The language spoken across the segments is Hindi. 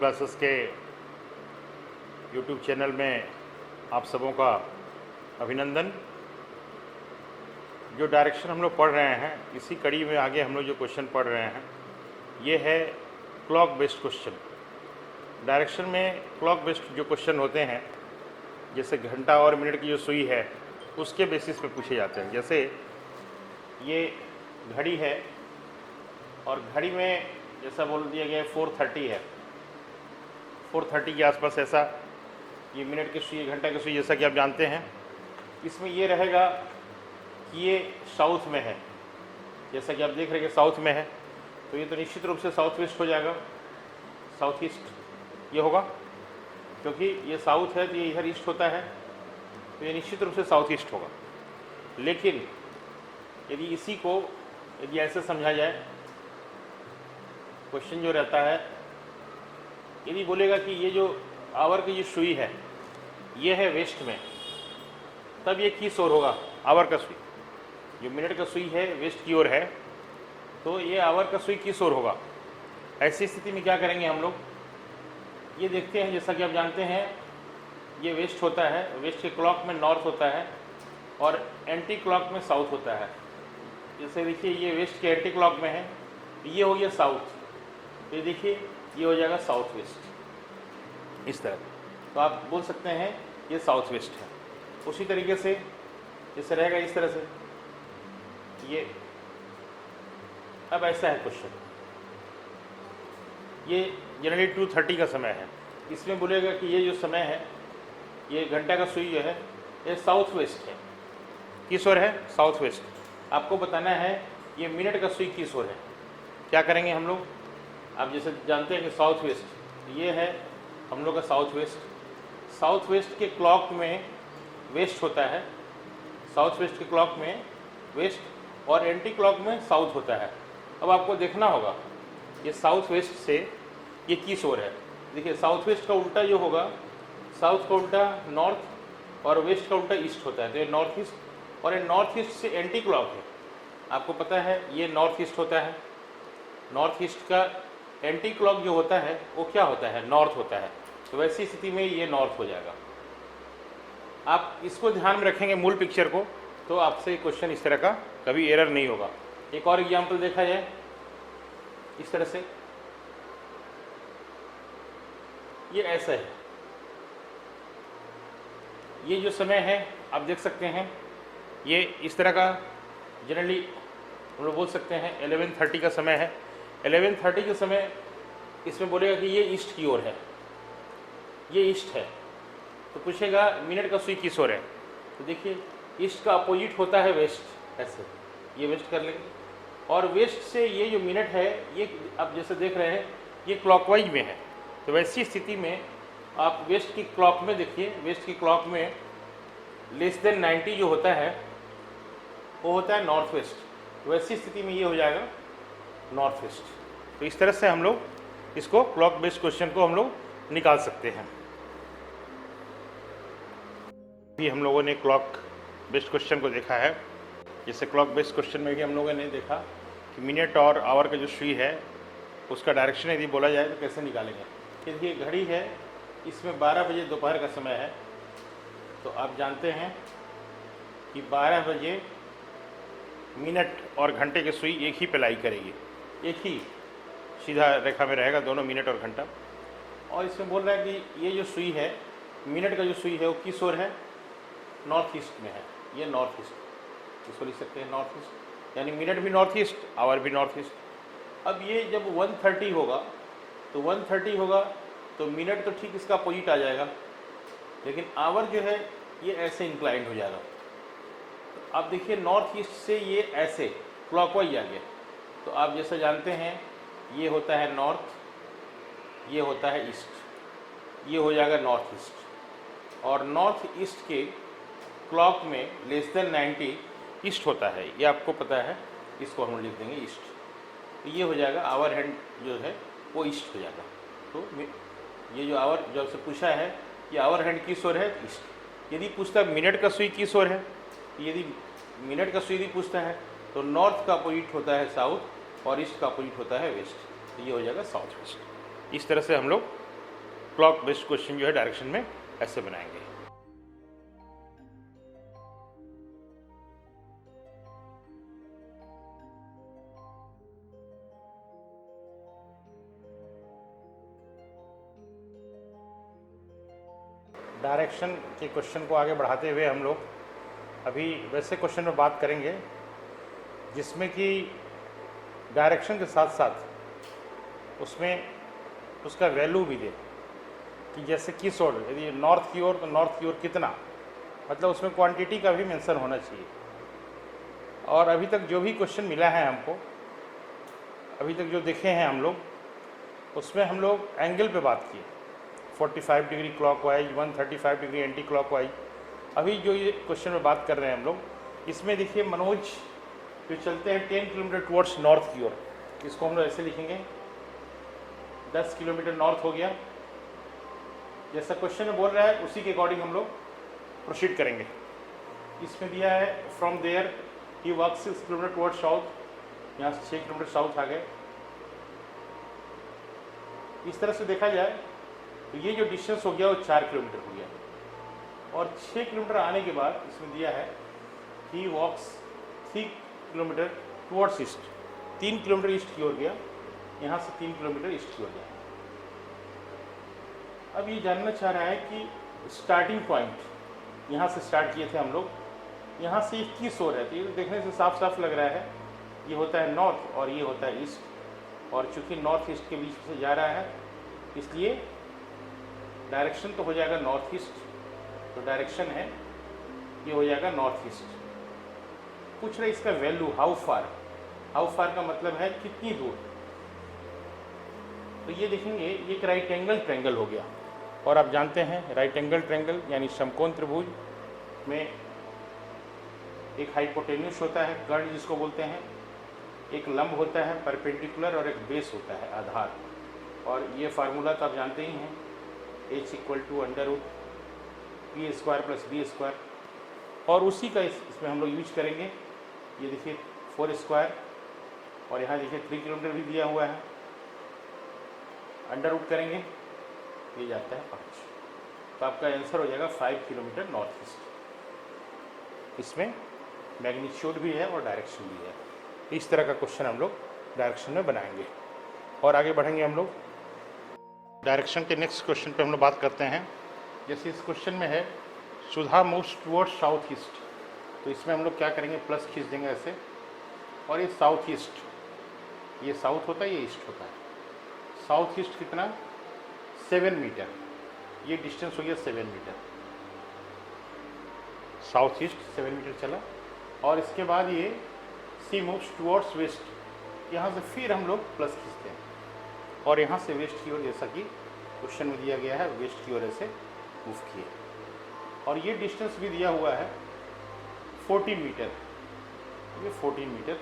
क्लासेस के यूट्यूब चैनल में आप सबों का अभिनंदन। जो डायरेक्शन हम लोग पढ़ रहे हैं, इसी कड़ी में आगे हम लोग जो क्वेश्चन पढ़ रहे हैं ये है क्लॉक बेस्ड क्वेश्चन। डायरेक्शन में क्लॉक बेस्ड जो क्वेश्चन होते हैं, जैसे घंटा और मिनट की जो सुई है उसके बेसिस पे पूछे जाते हैं। जैसे ये घड़ी है और घड़ी में जैसा बोल दिया गया 4:30 है, 4:30 के आसपास ऐसा ये मिनट की सुई, घंटा की सुई, जैसा कि आप जानते हैं। इसमें ये रहेगा कि ये साउथ में है, जैसा कि आप देख रहे हैं कि साउथ में है, तो ये तो निश्चित रूप से साउथ वेस्ट हो जाएगा, साउथ ईस्ट ये होगा, क्योंकि ये साउथ है तो ये इधर ईस्ट होता है, तो ये निश्चित रूप से साउथ ईस्ट होगा। लेकिन यदि इसी को यदि ऐसे समझा जाए, क्वेश्चन जो रहता है, यदि बोलेगा कि ये जो आवर की जो सुई है ये है वेस्ट में, तब ये किस ओर होगा? आवर का सुई, जो मिनट का सुई है वेस्ट की ओर है, तो ये आवर का सुई किस ओर होगा? ऐसी स्थिति में क्या करेंगे हम लोग, ये देखते हैं। जैसा कि आप जानते हैं ये वेस्ट होता है, वेस्ट के क्लॉक में नॉर्थ होता है और एंटी क्लॉक में साउथ होता है। जैसे देखिए ये वेस्ट के एंटी क्लॉक में है, ये हो गया साउथ, ये देखिए ये हो जाएगा साउथ वेस्ट, इस तरह। तो आप बोल सकते हैं ये साउथ वेस्ट है। उसी तरीके से जैसे रहेगा इस तरह से ये। अब ऐसा है क्वेश्चन, ये जनरली 2:30 का समय है, इसमें बोलेगा कि ये जो समय है, ये घंटा का सुई जो है ये साउथ वेस्ट है। किस ओर है? South west. आपको बताना है ये मिनट का सुई किस ओर है। क्या करेंगे हम लोग? आप जैसे जानते हैं कि साउथ वेस्ट, ये है हम लोग का साउथ वेस्ट। साउथ वेस्ट के क्लॉक में वेस्ट होता है, साउथ वेस्ट के क्लॉक में वेस्ट और एंटी क्लॉक में साउथ होता है। अब आपको देखना होगा ये साउथ वेस्ट से ये किस ओर है। देखिए साउथ वेस्ट का उल्टा जो होगा, साउथ का उल्टा नॉर्थ और वेस्ट का उल्टा ईस्ट होता है, तो ये नॉर्थ ईस्ट, और ये नॉर्थ ईस्ट से एंटी क्लॉक है। आपको पता है ये नॉर्थ ईस्ट होता है, नॉर्थ ईस्ट का एंटी क्लॉक जो होता है वो क्या होता है? नॉर्थ होता है। तो वैसी स्थिति में ये नॉर्थ हो जाएगा। आप इसको ध्यान में रखेंगे मूल पिक्चर को, तो आपसे क्वेश्चन इस तरह का कभी एरर नहीं होगा। एक और एग्जाम्पल देखा जाए इस तरह से, ये ऐसा है, ये जो समय है आप देख सकते हैं, ये इस तरह का जनरली हम लोग बोल सकते हैं 11:30 का समय है। 11:30 के समय इसमें बोलेगा कि ये ईस्ट की ओर है, ये ईस्ट है, तो पूछेगा मिनट का सुई किस ओर है। तो देखिए ईस्ट का अपोजिट होता है वेस्ट, ऐसे ये वेस्ट कर लेंगे, और वेस्ट से ये जो मिनट है ये आप जैसे देख रहे हैं ये क्लॉकवाइज में है। तो वैसी स्थिति में आप वेस्ट की क्लॉक में देखिए, वेस्ट की क्लॉक में <90 जो होता है वो होता है नॉर्थ वेस्ट। वैसी स्थिति में ये हो जाएगा नॉर्थ वेस्ट। तो इस तरह से हम लोग इसको क्लॉक बेस्ड क्वेश्चन को हम लोग निकाल सकते हैं। भी हम लोगों ने क्लॉक बेस्ड क्वेश्चन को देखा है। जैसे क्लॉक बेस्ड क्वेश्चन में भी हम लोगों ने देखा कि मिनट और आवर का जो सुई है उसका डायरेक्शन यदि बोला जाए तो कैसे निकालेंगे। देखिए घड़ी है, इसमें 12 बजे दोपहर का समय है, तो आप जानते हैं कि 12 बजे मिनट और घंटे की सुई एक ही पे लाई करेगी, एक ही सीधा रेखा में रहेगा दोनों मिनट और घंटा। और इसमें बोल रहा है कि ये जो सुई है, मिनट का जो सुई है वो किस ओर है? नॉर्थ ईस्ट में है, ये नॉर्थ ईस्ट, इसको लिख सकते हैं नॉर्थ ईस्ट, यानी मिनट भी नॉर्थ ईस्ट, आवर भी नॉर्थ ईस्ट। अब ये जब 1:30 होगा, तो 1:30 होगा तो मिनट तो ठीक इसका अपोजिट आ जाएगा, लेकिन आवर जो है ये ऐसे इंक्लाइंड हो जाएगा। तो आप देखिए नॉर्थ ईस्ट से ये ऐसे क्लॉकवाइज आ गया। तो आप जैसा जानते हैं ये होता है नॉर्थ, ये होता है ईस्ट, ये हो जाएगा नॉर्थ ईस्ट, और नॉर्थ ईस्ट के क्लॉक में <90 ईस्ट होता है, ये आपको पता है, इसको हम लिख देंगे ईस्ट। तो ये हो जाएगा आवर हैंड जो है वो ईस्ट हो जाएगा। तो ये जो आवर जो आपसे पूछा है कि आवर हैंड किस ओर है? ईस्ट। यदि पूछता है मिनट का सुई किस ओर है, तो यदि मिनट का सुई यदि पूछता है तो नॉर्थ का अपोजिट होता है साउथ और ईस्ट का अपोजिट होता है वेस्ट, तो ये हो जाएगा साउथ वेस्ट। इस तरह से हम लोग क्लॉक बेस्ड क्वेश्चन जो है डायरेक्शन में ऐसे बनाएंगे। डायरेक्शन के क्वेश्चन को आगे बढ़ाते हुए हम लोग अभी वैसे क्वेश्चन में बात करेंगे जिसमें कि डायरेक्शन के साथ साथ उसमें उसका वैल्यू भी दे कि जैसे किस ओर, यदि नॉर्थ की ओर तो नॉर्थ की ओर कितना, मतलब उसमें क्वांटिटी का भी मेंशन होना चाहिए। और अभी तक जो भी क्वेश्चन मिला है हमको, अभी तक जो देखे हैं हम लोग, उसमें हम लोग एंगल पे बात किए, 45 degree clockwise, 135 degree anti clockwise. अभी जो ये क्वेश्चन में बात कर रहे हैं हम लोग, इसमें देखिए मनोज जो चलते हैं 10 किलोमीटर टुवर्ड्स नॉर्थ की ओर, इसको हम लोग ऐसे लिखेंगे 10 किलोमीटर नॉर्थ हो गया। जैसा क्वेश्चन में बोल रहा है उसी के अकॉर्डिंग हम लोग प्रोसीड करेंगे। इसमें दिया है from there he walk 6 kilometre towards south, यहाँ से 6 किलोमीटर साउथ आ गए। इस तरह से देखा जाए तो ये जो डिस्टेंस हो गया वो 4 किलोमीटर हो गया। और 6 किलोमीटर आने के बाद इसमें दिया है ही वॉक्स 3 kilometre towards east, 3 kilometre east की ओर गया, यहाँ से 3 किलोमीटर ईस्ट की ओर गया। अब ये जानना चाह रहा है कि स्टार्टिंग पॉइंट यहाँ से स्टार्ट किए थे हम लोग, यहाँ से किस ओर है। तो ये देखने से साफ साफ लग रहा है ये होता है नॉर्थ और ये होता है ईस्ट, और चूँकि नॉर्थ ईस्ट के बीच से जा रहा है इसलिए डायरेक्शन तो हो जाएगा नॉर्थ ईस्ट, तो डायरेक्शन है ये हो जाएगा नॉर्थ ईस्ट। पूछ रहे इसका value how far, how far का मतलब है कितनी दूर। तो ये देखेंगे ये एक राइट एंगल ट्रायंगल हो गया, और आप जानते हैं राइट एंगल ट्रायंगल यानी समकोण त्रिभुज में एक हाइपोटेन्यूस होता है कर्ण जिसको बोलते हैं, एक लंब होता है परपेंडिकुलर, और एक बेस होता है आधार। और ये फार्मूला तो आप जानते ही हैं, h = √p² + b², और उसी का इसमें हम लोग यूज करेंगे। ये देखिए 4² और यहाँ देखिए 3 किलोमीटर भी दिया हुआ है, √, करेंगे ये जाता है 5, तो आपका आंसर हो जाएगा 5 किलोमीटर नॉर्थ ईस्ट। इसमें मैग्नीट्यूड भी है और डायरेक्शन भी है। इस तरह का क्वेश्चन हम लोग डायरेक्शन में बनाएंगे और आगे बढ़ेंगे हम लोग। डायरेक्शन के नेक्स्ट क्वेश्चन पे हम लोग बात करते हैं। जैसे इस क्वेश्चन में है सुधा मूव्स टुवर्ड्स साउथ ईस्ट, तो इसमें हम लोग क्या करेंगे प्लस खींच देंगे ऐसे, और ये साउथ ईस्ट, ये साउथ होता है ये ईस्ट होता है। साउथ ईस्ट कितना 7 मीटर, ये डिस्टेंस हो गया 7 मीटर, साउथ ईस्ट 7 मीटर चला। और इसके बाद ये सी मूव्स टुवर्ड्स वेस्ट, यहाँ से फिर हम लोग प्लस खींचते हैं और यहाँ से वेस्ट की ओर, जैसा कि क्वेश्चन में दिया गया है वेस्ट की ओर ऐसे मूव किए। और ये डिस्टेंस भी दिया हुआ है 14 मीटर, ये 14 मीटर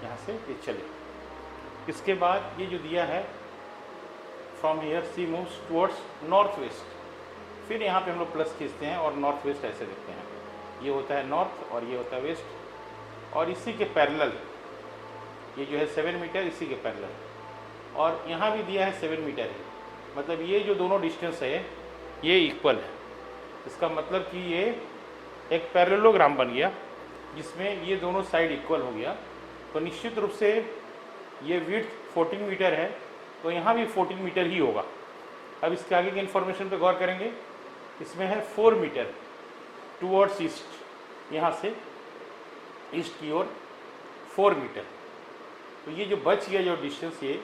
यहाँ से ये चले। इसके बाद ये जो दिया है from here she moves towards north west, फिर यहाँ पे हम लोग प्लस खींचते हैं और नॉर्थ वेस्ट ऐसे देखते हैं, ये होता है नॉर्थ और ये होता है वेस्ट। और इसी के पैरेलल ये जो है 7 मीटर, इसी के पैरेलल, और यहाँ भी दिया है 7 मीटर है, मतलब ये जो दोनों डिस्टेंस है ये इक्वल है। इसका मतलब कि ये एक पैरेललोग्राम बन गया जिसमें ये दोनों साइड इक्वल हो गया। तो निश्चित रूप से ये विड्थ 14 मीटर है, तो यहाँ भी 14 मीटर ही होगा। अब इसके आगे की इन्फॉर्मेशन पे गौर करेंगे। इसमें है 4 मीटर टुवर्ड्स ईस्ट, यहाँ से ईस्ट की ओर 4 मीटर। तो ये जो बच गया जो डिस्टेंस, ये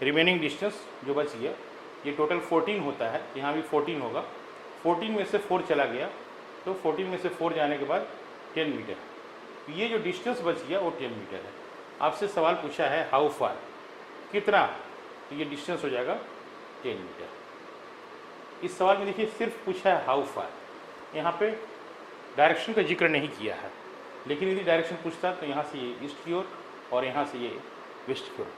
रिमेनिंग डिस्टेंस जो बच गया ये टोटल 14 होता है, यहाँ भी 14 होगा। 14 में से 4 चला गया, तो 14 में से 4 जाने के बाद 10 मीटर। तो ये जो डिस्टेंस बच गया वो 10 मीटर है। आपसे सवाल पूछा है हाउ फार, कितना, तो ये डिस्टेंस हो जाएगा 10 मीटर। इस सवाल में देखिए सिर्फ पूछा है हाउ फार, यहाँ पे डायरेक्शन का जिक्र नहीं किया है। लेकिन यदि डायरेक्शन पूछता तो यहाँ से ये ईस्ट की ओर और यहाँ से ये वेस्ट की ओर।